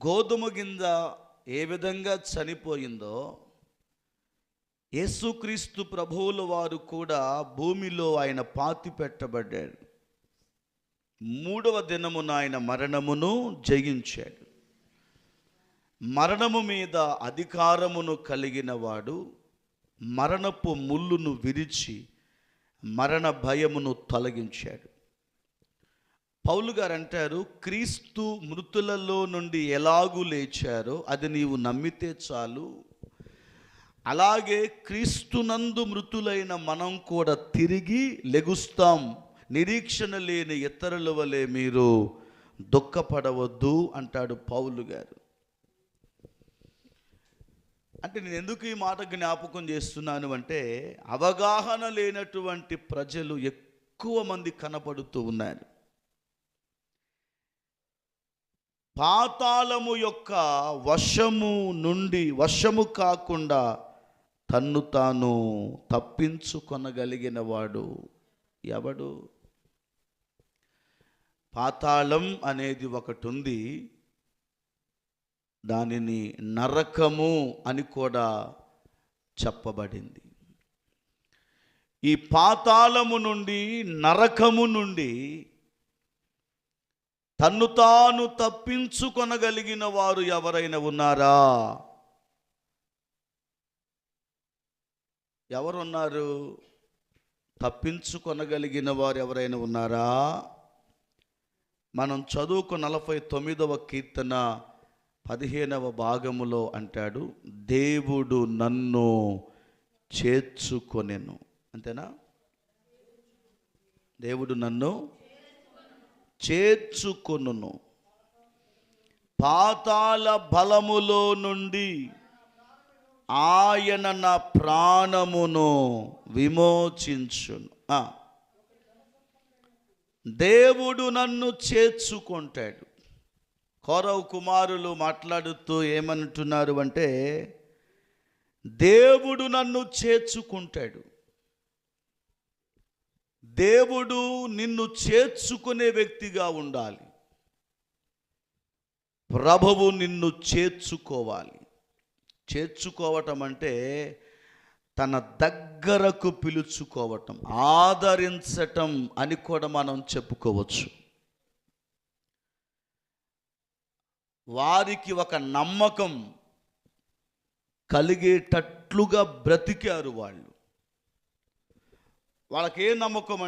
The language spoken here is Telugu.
గోధుమ గింజ ఏ విధంగా చనిపోయిందో యేసుక్రీస్తు ప్రభువుల వారు కూడా భూమిలో ఆయన పాతి పెట్టబడ్డాడు. మూడవ దినమున ఆయన మరణమును జయించాడు. మరణము మీద అధికారమును కలిగిన వాడు మరణపు ముళ్ళును విరిచి మరణ భయమును తొలగించాడు. పౌలు గారు అంటారు, క్రీస్తు మృతులలో నుండి ఎలాగూ లేచారో అది నీవు నమ్మితే చాలు, అలాగే క్రీస్తునందు మృతులైన మనం కూడా తిరిగి లెగుస్తాం. నిరీక్షణ లేని ఇతరుల వలె మీరు దుఃఖపడవద్దు అంటాడు పౌలు గారు. అంటే నేను ఎందుకు ఈ మాట జ్ఞాపకం చేస్తున్నాను అంటే, అవగాహన లేనటువంటి ప్రజలు ఎక్కువ మంది కనపడుతూ ఉన్నారు. పాతాళము యొక్క వశము కాకుండా తన్ను తాను తప్పించుకొనగలిగిన వాడు ఎవడు? పాతాళం అనేది ఒకటి ఉంది, దానిని నరకము అని కూడా చెప్పబడింది. ఈ పాతాళము నుండి, నరకము నుండి తన్ను తాను తప్పించుకొనగలిగిన వారు ఎవరైనా ఉన్నారా? ఎవరున్నారు? తప్పించుకొనగలిగిన వారు ఎవరైనా ఉన్నారా? మనం చదువుకు 49వ కీర్తన 15వ భాగములో అంటాడు, దేవుడు నన్ను చేర్చుకొనెను. అంతేనా? దేవుడు నన్ను చేర్చుకొనును, పాతాళ బలములో నుండి ఆయన నా ప్రాణమును విమోచించును. దేవుడు నన్ను చేర్చుకుంటాడు. కౌరవ కుమారులు మాట్లాడుతూ ఏమంటున్నారు అంటే, దేవుడు నన్ను చేర్చుకుంటాడు. దేవుడు నిన్ను చేర్చుకునే వ్యక్తిగా ఉండాలి. ప్రభువు నిన్ను చేర్చుకోవాలి. చేర్చుకోవటం అంటే తన దగ్గరకు పిలుచుకోవటం, ఆదరించటం అని కూడా మనం చెప్పుకోవచ్చు. వారికి ఒక నమ్మకం కలిగేటట్లుగా బ్రతికారు వాళ్ళు. వాళ్ళకి ఏ నమ్మకం